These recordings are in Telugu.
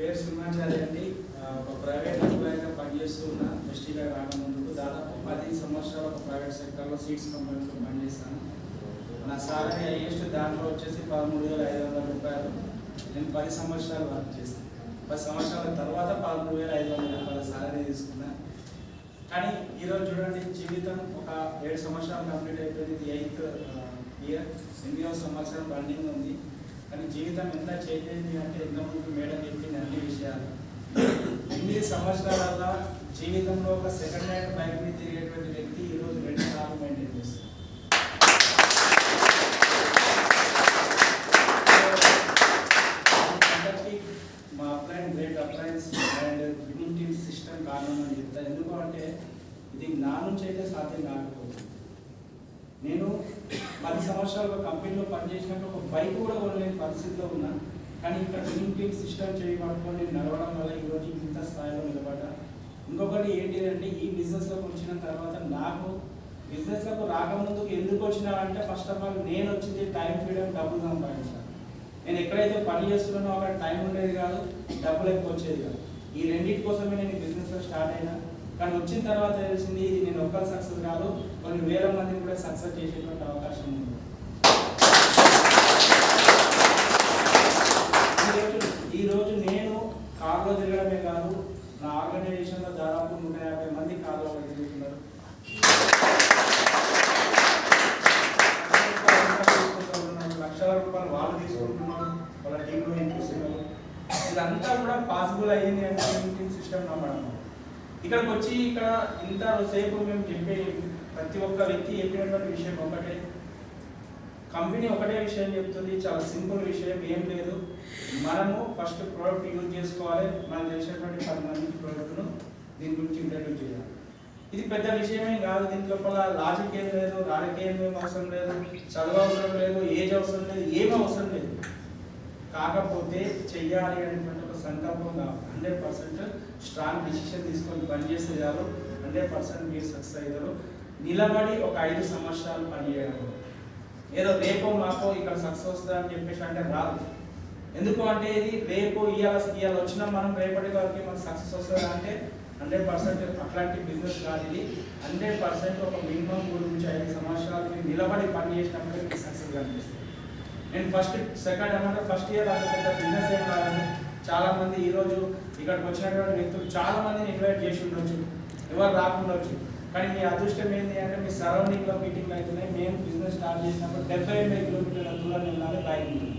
పేరు సింహాచారి అండి. ఒక ప్రైవేట్ ఎంప్లాయీగా పనిచేస్తూ ఉన్న ఇండస్ట్రీగా రాకముందుకు దాదాపు 10 సంవత్సరాలు ఒక ప్రైవేట్ సెక్టర్లో సీడ్స్ కంపెనీలో పనిచేస్తాను. నా సాలరీ హైయెస్ట్ దాంట్లో వచ్చేసి 13,500 రూపాయలు. నేను 10 సంవత్సరాలు వర్క్ చేశాను. 10 సంవత్సరాల తర్వాత 13,500 రూపాయల సాలరీ తీసుకున్నా. కానీ ఈరోజు చూడండి, జీవితం ఒక 7 సంవత్సరాలు కంప్లీట్ అయిపోయింది. ఇది 8th ఇయర్, 8వ సంవత్సరం రన్నింగ్ ఉంది. కానీ జీవితం ఎంత చేంజ్ అయింది అంటే ఇంతకుముందు మేడం చెప్పింది అన్ని విషయాలు. 8 సంవత్సరాల జీవితంలో ఒక సెకండ్ హ్యాండ్ బైక్ని తిరిగేటువంటి వ్యక్తి ఈరోజు 2 కార్లు మెయింటైన్ చేస్తారు. మా upline great అప్లైన్స్ and unity system కారణం అని చెప్తాను. ఎందుకు అంటే ఇది నా నుంచి అయితే సాధ్యం కాకపోతుంది. నేను 10 సంవత్సరాలు ఒక కంపెనీలో పనిచేసినప్పుడు ఒక బైక్ కూడా కొనలేని పరిస్థితిలో ఉన్నా. కానీ ఇక్కడ యూనిటీ సిస్టమ్ చేయబడుకొని నేను నడవడం వల్ల ఈరోజు ఇంత స్థాయిలో నిలబడ్డా. ఇంకొకటి ఏంటిదంటే, ఈ బిజినెస్లోకి వచ్చిన తర్వాత నాకు బిజినెస్లోకి రాకముందుకు ఎందుకు వచ్చినా అంటే, ఫస్ట్ ఆఫ్ ఆల్ నేను వచ్చింది టైం ఫ్రీడమ్, డబ్బులు సంపాదించాను. నేను ఎక్కడైతే పని చేస్తున్నానో అక్కడ టైం ఉండేది కాదు, డబ్బులు ఎక్కువ వచ్చేది కాదు. ఈ రెండింటి కోసమే నేను బిజినెస్లో స్టార్ట్ అయినా. కానీ వచ్చిన తర్వాత తెలిసింది, ఇది నేను ఒక్కరు సక్సెస్ కాదు, కొన్ని వేల మందిని కూడా సక్సెస్ చేసేటువంటి అవకాశం ఉంది. ఈరోజు నేను కార్లో తిరగడమే కాదు, నా ఆర్గనైజేషన్లో దాదాపు 150 మంది కార్లో తిరుగుతున్నారు. లక్షల రూపాయలు వాళ్ళు తీసుకుంటున్నారు, వాళ్ళ టీంలో ఇంపిస్తున్నారు. ఇదంతా కూడా పాసిబుల్ అయ్యింది అంటే యూనిటీ సిస్టమ్ నమ్మడం. ఇక్కడికి వచ్చి ఇక్కడ ఇంత సేపు మేము చెప్పే ప్రతి ఒక్క వ్యక్తి చెప్పినటువంటి విషయం ఒకటే, కంపెనీ ఒకటే విషయం చెప్తుంది. చాలా సింపుల్ విషయం, ఏం లేదు. మనము ఫస్ట్ ప్రోడక్ట్ యూజ్ చేసుకోవాలి. మనం తెలిసినటువంటి 10 మందికి ప్రోడక్ట్ను దీని గురించి ఇంట్రడ్యూస్ చేయాలి. ఇది పెద్ద విషయమే కాదు. దీని లోపల లాజిక్ ఏం లేదు, రాజకీయం ఏం అవసరం లేదు, చదువు అవసరం లేదు, ఏజ్ అవసరం లేదు, ఏమీ అవసరం లేదు. కాకపోతే చెయ్యాలి అనేటువంటి ఒక సంకల్పం కావాలి. 100% స్ట్రాంగ్ డిసిషన్ తీసుకొని పనిచేస్తే చాలు. 100% మీరు సక్సెస్ అయ్యారు. నిలబడి ఒక 5 సంవత్సరాలు పనిచేయడం, ఏదో రేపో మాకో ఇక్కడ సక్సెస్ వస్తుందా అని చెప్పేసి అంటే రాదు. ఎందుకు అంటే ఇది రేపు ఇవాళ వచ్చినా మనం రేపటి వరకు మనకు సక్సెస్ వస్తుందా అంటే 100% అట్లాంటి బిజినెస్ కాదు ఇది. 100% ఒక మినిమం 3 నుంచి 5 సంవత్సరాలు మీరు నిలబడి పని చేసినప్పుడు మీకు సక్సెస్ కనిపిస్తుంది. నేను ఫస్ట్ ఇయర్ అంత పెద్ద బిజినెస్ ఏం కాదు. చాలామంది ఈరోజు ఇక్కడికి వచ్చినటువంటి వ్యక్తులు చాలామందిని ఇన్వైట్ చేసి ఉండొచ్చు, ఎవరు రాకుండొచ్చు. కానీ మీ అదృష్టం ఏంటి అంటే మీ సరౌండింగ్లో మీటింగ్ అవుతున్నాయి. మేము బిజినెస్ స్టార్ట్ చేసినప్పుడు 78 కిలోమీటర్ల దూరం వెళ్ళాలి బైక్ మీద.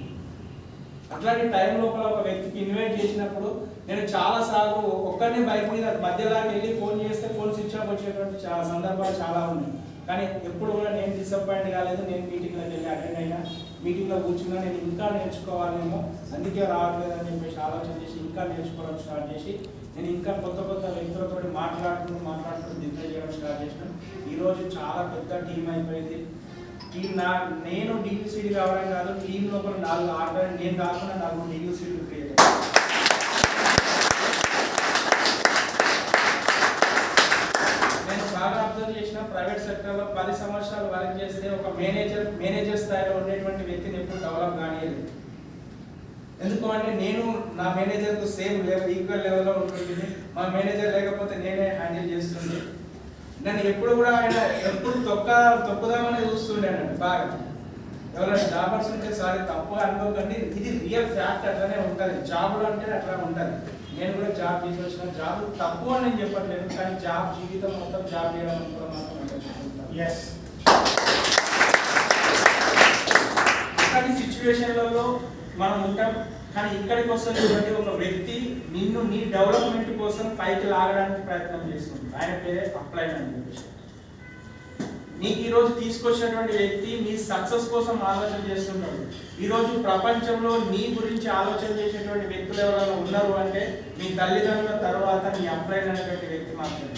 అట్లాంటి టైం లోపల ఒక వ్యక్తికి ఇన్వైట్ చేసినప్పుడు నేను చాలాసార్లు ఒక్కరిని బైక్ మీద మధ్యలోకి వెళ్ళి ఫోన్ చేస్తే ఫోన్ స్విచ్ ఆఫ్ వచ్చేటువంటి చాలా సందర్భాలు చాలా ఉన్నాయి. కానీ ఎప్పుడు కూడా నేను డిసప్పాయింట్ కాలేదు. నేను మీటింగ్లోకి వెళ్ళి అటెండ్ అయినా, మీటింగ్లో కూర్చున్నా. నేను ఇంకా నేర్చుకోవాలేమో, అందుకే రావట్లేదు అని చెప్పేసి ఆలోచన చేసి ఇంకా నేర్చుకోవడం స్టార్ట్ చేసి నేను ఇంకా కొత్త వ్యక్తులతో మాట్లాడుతూ బిజినెస్ చేయడం స్టార్ట్ చేసినాను. ఈరోజు చాలా పెద్ద టీం అయిపోయింది. నేను డీయూసీడీ కావడం కాదు, టీం లోపల 4 ఆర్డర్, నేను కాకుండా 4 డీయూసీడీలు క్రియేట్ అయ్యాను. నేను బాగా అబ్జర్వ్ చేసిన ప్రైవేట్ సెక్టర్లో 10 సంవత్సరాలు వర్క్ చేస్తే ఒక మేనేజర్ స్థాయిలో ఉండేటువంటి వ్యక్తిని ఎప్పుడు డెవలప్ కానియలేదు. ఎందుకు అంటే నేను నా మేనేజర్కు సేమ్ ఈక్వల్ లెవెల్లో ఉంటుంది. మా మేనేజర్ లేకపోతే నేనే హ్యాండిల్ చేస్తుండే. నన్ను ఎప్పుడు కూడా ఆయన ఎప్పుడు తొక్కుదామని చూస్తుండేనండి బాగా. ఎవరైనా జాబర్స్ ఉంటే సారీ తప్పు అనుకోకండి, ఇది రియల్ ఫ్యాక్ట్. అట్లనే ఉంటుంది జాబ్లో అంటే అట్లా ఉంటుంది. నేను కూడా జాబ్ చేసి వచ్చిన జాబ్ తప్పు అని నేను చెప్పట్లేదు. కానీ జాబ్ జీవితం మొత్తం జాబ్ చేయడం అనుకోవడం మాత్రం ఎస్. ఇట్లాంటి సిచ్యువేషన్లలో మనం ఉంటాం. కానీ ఇక్కడికి వస్తున్నటువంటి ఒక వ్యక్తి నిన్ను నీ డెవలప్మెంట్ కోసం పైకి లాగడానికి ప్రయత్నం చేస్తుంది. ఆయన పేరే అప్లైన్ అని చెప్పేసి. నీకు ఈరోజు తీసుకొచ్చినటువంటి వ్యక్తి నీ సక్సెస్ కోసం ఆలోచన చేస్తుంటాడు. ఈరోజు ప్రపంచంలో నీ గురించి ఆలోచన చేసేటువంటి వ్యక్తులు ఎవరైనా ఉన్నారు అంటే మీ తల్లిదండ్రుల తర్వాత నీ అప్లైన్ అనేటువంటి వ్యక్తి మాత్రమే.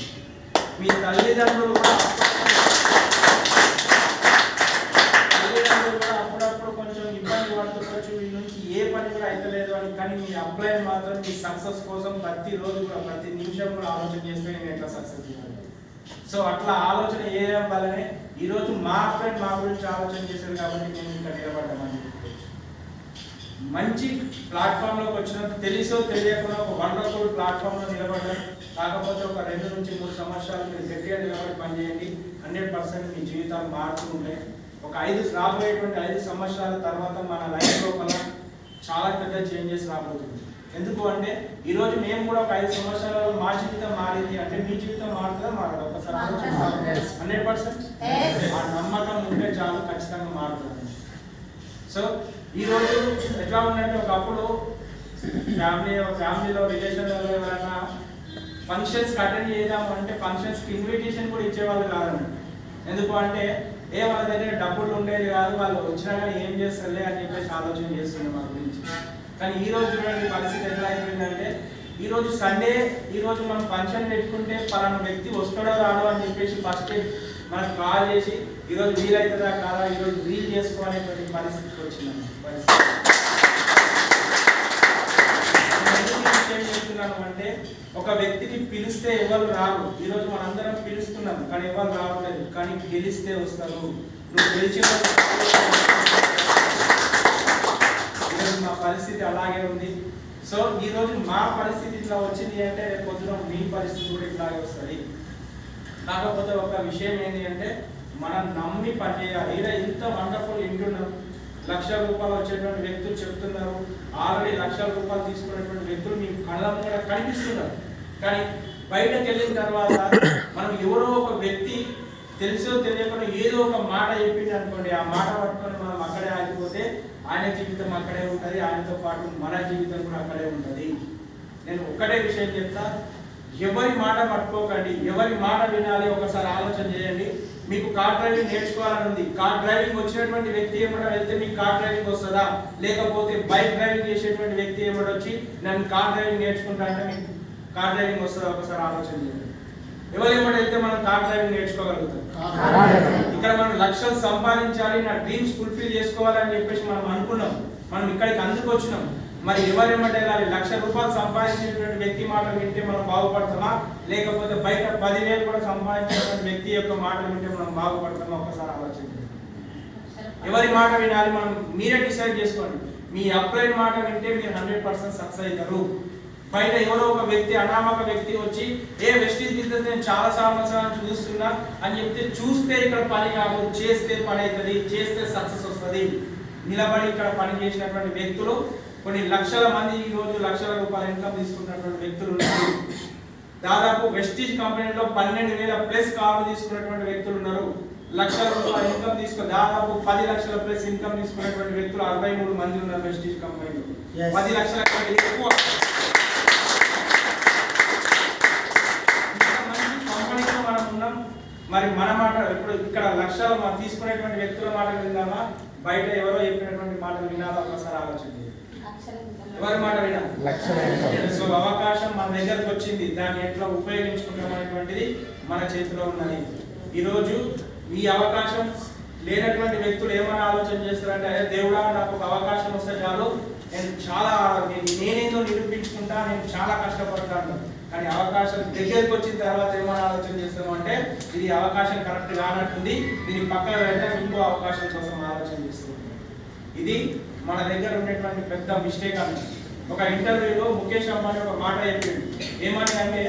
మీ తల్లిదండ్రులు కూడా అప్పుడప్పుడు కొంచెం ఇబ్బంది పడుతుండొచ్చు, వీళ్ళ నుంచి ఏ పని కూడా అయితలేదు అని. కానీ మీ అప్లైన్ మాత్రం మీ సక్సెస్ కోసం ప్రతిరోజు కూడా ప్రతి నిమిషం కూడా ఆలోచన చేస్తే నేను ఎట్లా సక్సెస్ చేయాలి. సో అట్లా ఆలోచన చేయడం వల్లనే ఈరోజు మా ఫ్రెండ్ మా గురించి ఆలోచన చేశారు కాబట్టి నేను ఇంకా నిలబడ్డామని చెప్పుకోవచ్చు. మంచి ప్లాట్ఫామ్లోకి వచ్చిన తెలుసో తెలియకుండా ఒక వండర్ఫుల్ ప్లాట్ఫామ్లో నిలబడ్డారు. కాకపోతే ఒక 2 నుంచి 3 సంవత్సరాలు మీరు గట్టిగా నిలబడి పనిచేయండి, 100% మీ జీవితాలు మారుతూ ఉంటాయి. ఒక రాబోయేటువంటి 5 సంవత్సరాల తర్వాత మన లైఫ్ లోపల చాలా పెద్ద చేంజెస్ రాబోతుంది. ఎందుకు అంటే ఈరోజు మేము కూడా ఒక 5 సంవత్సరాలలో మా జీవితం మారింది అంటే మీ జీవితం మారుతుందా మారదు? ఒకసారి 100% ఆ నమ్మకం ఉంటే చాలు, ఖచ్చితంగా మారుతుంది. సో ఈరోజు ఎట్లా ఉందంటే ఒకప్పుడు ఫ్యామిలీలో రిలేషన్లో ఎవరైనా ఫంక్షన్స్కి అటెండ్ చేద్దాము అంటే ఫంక్షన్స్కి ఇన్విటేషన్ కూడా ఇచ్చేవాళ్ళు కాదండి. ఎందుకు అంటే వాళ్ళ దగ్గర డబ్బులు ఉండేది కాదు, వాళ్ళు వచ్చినా కానీ ఏం చేస్తారులే అని చెప్పేసి ఆలోచన చేస్తుంది మా గురించి. కానీ ఈ రోజు చూడండి పరిస్థితి ఎట్లా అయిపోయిందంటే ఈరోజు సండే, ఈరోజు మనం ఫంక్షన్ పెట్టుకుంటే పలానా వ్యక్తి వస్తాడో రాడో అని చెప్పేసి ఫస్ట్ మనకు కాల్ చేసి ఈరోజు వీలవుతుందా కాదా, ఈరోజు వీల్ చేసుకోవాలనేటువంటి పరిస్థితికి వచ్చిందండి. అంటే ఒక వ్యక్తిని పిలిస్తే ఎవరు రారు. ఈరోజు మనందరం పిలుస్తున్నాం కానీ ఎవరు రావట్లేదు. కానీ గెలిస్తే వస్తారు. నువ్వు గెలిచిన మా పరిస్థితి అలాగే ఉంది. సో ఈరోజు మా పరిస్థితి ఇట్లా వచ్చింది అంటే రేపు పొద్దున మీ పరిస్థితి కూడా ఇట్లాగే వస్తుంది. కాకపోతే ఒక విషయం ఏంటి అంటే మనం నమ్మి పనిచేయాలి. ఇలా ఇంత వండర్ఫుల్ ఇంటున్నాం, ₹1,00,000 వచ్చేటువంటి వ్యక్తులు చెప్తున్నారు, ఆల్రెడీ ₹1,00,000 తీసుకున్నటువంటి వ్యక్తులు మీ కళ్ళ కూడా కనిపిస్తున్నారు. కానీ బయటకు వెళ్ళిన తర్వాత మనం ఎవరో ఒక వ్యక్తి తెలుసో తెలియకుండా ఏదో ఒక మాట చెప్పింది అనుకోండి, ఆ మాట పట్టుకొని మనం అక్కడే ఆగిపోతే ఆయన జీవితం అక్కడే ఉంటుంది, ఆయనతో పాటు మన జీవితం కూడా అక్కడే ఉంటుంది. నేను ఒక్కటే విషయం చెప్తా, ఎవరి మాట పట్టుకోకండి, ఎవరి మాట వినాలి ఒకసారి ఆలోచన చేయండి. మీకు కార్ డ్రైవింగ్ నేర్చుకోవాలని ఉంది, కార్ డ్రైవింగ్ వచ్చినటువంటి వ్యక్తి ఏమన్నా వెళ్తే మీకు కార్ డ్రైవింగ్ వస్తుందా? లేకపోతే బైక్ డ్రైవింగ్ చేసేటువంటి వ్యక్తి ఏమన్నా వచ్చి నేను కార్ డ్రైవింగ్ నేర్చుకుంటా అంటే మీకు కార్ డ్రైవింగ్ వస్తుందా? ఒకసారి ఆలోచన చేయండి. ఎవరు ఏమన్నా వెళ్తే మనం కార్ డ్రైవింగ్ నేర్చుకోగలుగుతాం. ఇక్కడ మనం లక్షలు సంపాదించాలి, నా డ్రీమ్స్ ఫుల్ఫిల్ చేసుకోవాలని చెప్పేసి మనం అనుకున్నాం, మనం ఇక్కడికి అందుకు వచ్చినాం. మరి ఎవరేమంటే వెళ్ళాలి? ₹1,00,000 సంపాదించేటువంటి వ్యక్తి మాటలు వింటే మనం బాగుపడతామా? లేకపోతే బయట 10,000 కూడా సంపాదించేటువంటి వ్యక్తి యొక్క మాటలు వింటే మనం బాగుపడతామా? ఒకసారి ఆలోచించండి. ఎవరి మాట వినాలి? మనం మీరే డిసైడ్ చేసుకోండి. మీ అప్లైన్ మాట వింటే మీరు 100% సక్సెస్ అవుతారు. బయట ఎవరో ఒక వ్యక్తి, అనామక వ్యక్తి వచ్చి వెస్టీజ్ బిజినెస్ నేను చాలా సంవత్సరాలు చూస్తున్నా అని చెప్తే చూస్తే ఇక్కడ పని కాదు, చేస్తే పని అవుతుంది, చేస్తే సక్సెస్ వస్తుంది. నిలబడి ఇక్కడ పని చేసినటువంటి వ్యక్తులు కొన్ని లక్షల మంది ఈ రోజు ₹1,00,000 ఇన్కమ్ తీసుకున్నటువంటి వ్యక్తులు ఉన్నారు. దాదాపు వెస్టీజ్ కంపెనీలో 12,000+ కార్లు తీసుకున్నటువంటి వ్యక్తులు ఉన్నారు. ₹1,00,000 ఇన్కమ్ తీసుకుని దాదాపు 10 లక్షల ప్లస్ ఇన్కమ్ తీసుకున్నటువంటి వ్యక్తులు 63 మంది ఉన్నారు వెస్టీజ్ కంపెనీలో. 10 లక్షల కంటే ఎక్కువ కంపెనీలో మనం ఉన్నాం. మరి మన మాట ఇప్పుడు ఇక్కడ లక్షలు మనం తీసుకునేటువంటి వ్యక్తుల మాటలు విందామా, బయట ఎవరో చెప్పినటువంటి మాటలు వినాలా? ఒకసారి ఆలోచన. ఎవరి మాట వినాలి? సో అవకాశం మన దగ్గరకు వచ్చింది, దాన్ని ఎట్లా ఉపయోగించుకుంటాం అనేటువంటిది మన చేతిలో ఉన్నది. ఈరోజు ఈ అవకాశం లేనటువంటి వ్యక్తులు ఏమైనా ఆలోచన చేస్తారంటే అదే దేవుడా నాకు ఒక అవకాశం వస్తే చాలు, నేనేదో నిరూపించుకుంటా, నేను చాలా కష్టపడతాను. కానీ అవకాశం దగ్గరికి వచ్చిన తర్వాత ఏమైనా ఆలోచన చేస్తాము అంటే ఇది అవకాశం కరెక్ట్ కానట్టుంది, దీన్ని పక్కన వెళ్తే ఇంకో అవకాశం కోసం ఆలోచన చేస్తుంది. ఇది మన దగ్గర ఉండేటువంటి పెద్ద మిస్టేక్ అని. ఒక ఇంటర్వ్యూలో ముఖేష్ అంబానీ ఒక మాట చెప్పింది. ఏమని అంటే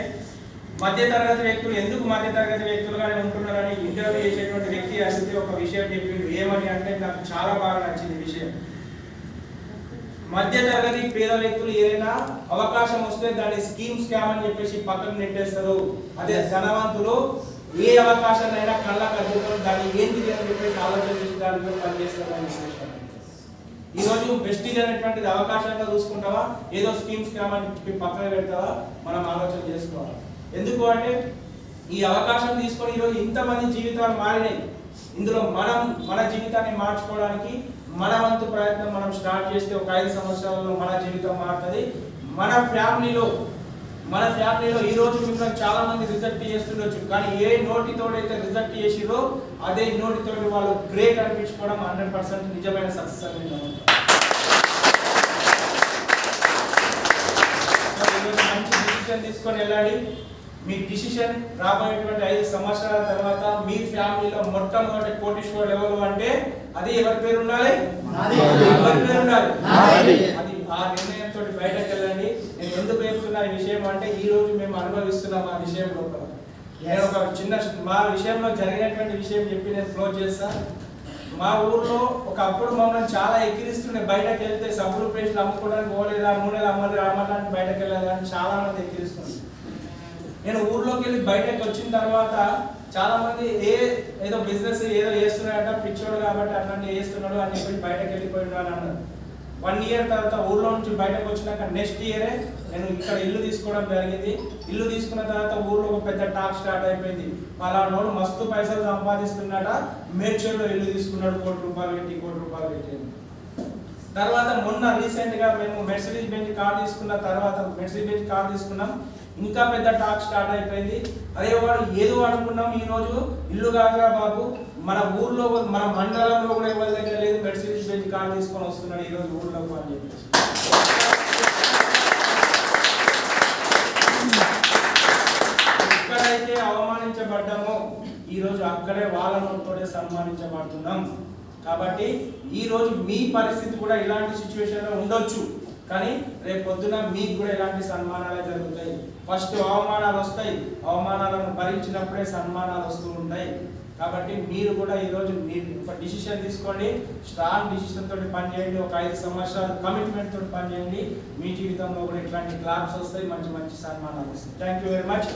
మధ్యతరగతి వ్యక్తులు ఎందుకు మధ్యతరగతి వ్యక్తులుగానే ఉంటున్నారని ఇంటర్వ్యూ చేసేటువంటి వ్యక్తి అడిగితే ఒక విషయం చెప్పిండు. ఏమని అంటే నాకు చాలా బాగా నచ్చింది విషయం. మధ్యతరగతి పేద వ్యక్తులు ఏదైనా అవకాశం వస్తే దాన్ని స్కామ్ అని చెప్పేసి పక్కకు నెట్టేస్తారు. అదే ధనవంతులు ఏ అవకాశాన్నైనా కళ్ళ కట్టుకొని దాన్ని ఏంటి అని చెప్పేసి ఆలోచన చేసి దానిలో పనిచేస్తారు అని చెప్పేసి. ఈరోజు వెస్టీజ్ అనేటువంటిది అవకాశంగా చూసుకుంటావా, ఏదో స్కామ్ అని పక్కన పెడతావా? మనం ఆలోచన చేసుకోవాలి. ఎందుకు అంటే ఈ అవకాశం తీసుకొని ఈరోజు ఇంతమంది జీవితాలు మారినాయి. ఇందులో మనం మన జీవితాన్ని మార్చుకోవడానికి మన వంతు ప్రయత్నం మనం స్టార్ట్ చేస్తే ఒక 5 సంవత్సరాలలో మన జీవితం మారుతుంది. మన ఫ్యామిలీలో ఈ రోజు మిమ్మల్ని చాలా మంది రిజెక్ట్ చేస్తుండొచ్చు, కానీ ఏ నోటితోడైతే రిజెక్ట్ చేసిరో అదే నోటితోటి వాళ్ళు గ్రేట్ అనిపించుకోవడం 100% నిజమైన సక్సెస్ అనేది. మంచి డిసిషన్ తీసుకొని వెళ్ళాలి. మీ డిసిషన్ రాబోయేటువంటి 5 సంవత్సరాల తర్వాత మీ ఫ్యామిలీలో మొట్టమొదటి కోటీశ్వరుడు ఎవరు అంటే అది ఎవరి పేరు ఉండాలి? ఎవరి పేరు ఉండాలి? అది ఆ నిర్ణయంతో బయటకు వెళ్ళండి. నేను ఎందుకు చెప్తున్నా ఈ విషయం అంటే ఈ రోజు మేము అనుభవిస్తున్నాం ఆ విషయం లోపల. నేను ఒక చిన్న మా విషయంలో జరిగినటువంటి విషయం చెప్పి నేను క్లోజ్ చేస్తా. మా ఊర్లో ఒకప్పుడు మమ్మల్ని చాలా ఎక్కిరిస్తుండే, బయటకు వెళ్తే సబ్బులు పేస్ట్లు అమ్ముకోవడానికి పోలేదా, నూనెలు అమ్మడానికి బయటకు వెళ్ళాలి అని చాలా మంది ఎక్కిరిస్తుండే. నేను ఊర్లోకి వెళ్ళి బయటకు వచ్చిన తర్వాత చాలా మంది ఏదో బిజినెస్ ఏదో చేస్తున్నాడట, పిచ్చోడు కాబట్టి అట్లాంటివి చేస్తున్నాడు అని చెప్పి బయటకు వెళ్ళిపోయాడు అని అన్నారు. 1 year తర్వాత ఊర్లో నుంచి బయటకు వచ్చినాక నెక్స్ట్ ఇయరే నేను ఇక్కడ ఇల్లు తీసుకోవడం జరిగింది. ఇల్లు తీసుకున్న తర్వాత ఊర్లో ఒక పెద్ద టాక్ స్టార్ట్ అయిపోయింది. పలానోడు మస్తు పైసలు సంపాదిస్తున్నాడ, మేడ్చల్లో ఇల్లు తీసుకున్నాడు, ₹1 కోటి పెట్టి. తర్వాత మొన్న రీసెంట్ గా మేము మెర్సిడీస్ బెంజ్ కార్ తీసుకున్నాం. ఇంకా పెద్ద టాక్ స్టార్ట్ అయిపోయింది. అదే వాడు ఏదో అనుకున్నాం, ఈ రోజు ఇల్లు కాదురా బాబు, మన ఊర్లో మన మండలంలో కూడా ఎవరి దగ్గర లేదు, మెర్సిడీస్ బెంజ్ కార్ తీసుకొని వస్తున్నాడు ఈ రోజు ఊర్లోకి అని చెప్పేసి. ఎక్కడైతే అవమానించబడ్డామో ఈ రోజు అక్కడే వాళ్ళ నోటితోనే సన్మానించబడుతున్నాం. కాబట్టి ఈ రోజు మీ పరిస్థితి కూడా ఇలాంటి సిచ్యువేషన్ లో ఉండొచ్చు, కానీ రేపు పొద్దున మీకు కూడా ఇలాంటి సన్మానాలే జరుగుతాయి. ఫస్ట్ అవమానాలు వస్తాయి, అవమానాలను భరించినప్పుడే సన్మానాలు వస్తూ ఉంటాయి. కాబట్టి మీరు కూడా ఈరోజు మీరు ఒక డిసిషన్ తీసుకోండి, స్ట్రాంగ్ డిసిషన్ తోటి పనిచేయండి, ఒక 5 సంవత్సరాలు కమిట్మెంట్ తోటి పనిచేయండి. మీ జీవితంలో కూడా ఇట్లాంటి క్లాప్స్ వస్తాయి, మంచి మంచి సన్మానాలు వస్తాయి. Thank you very much.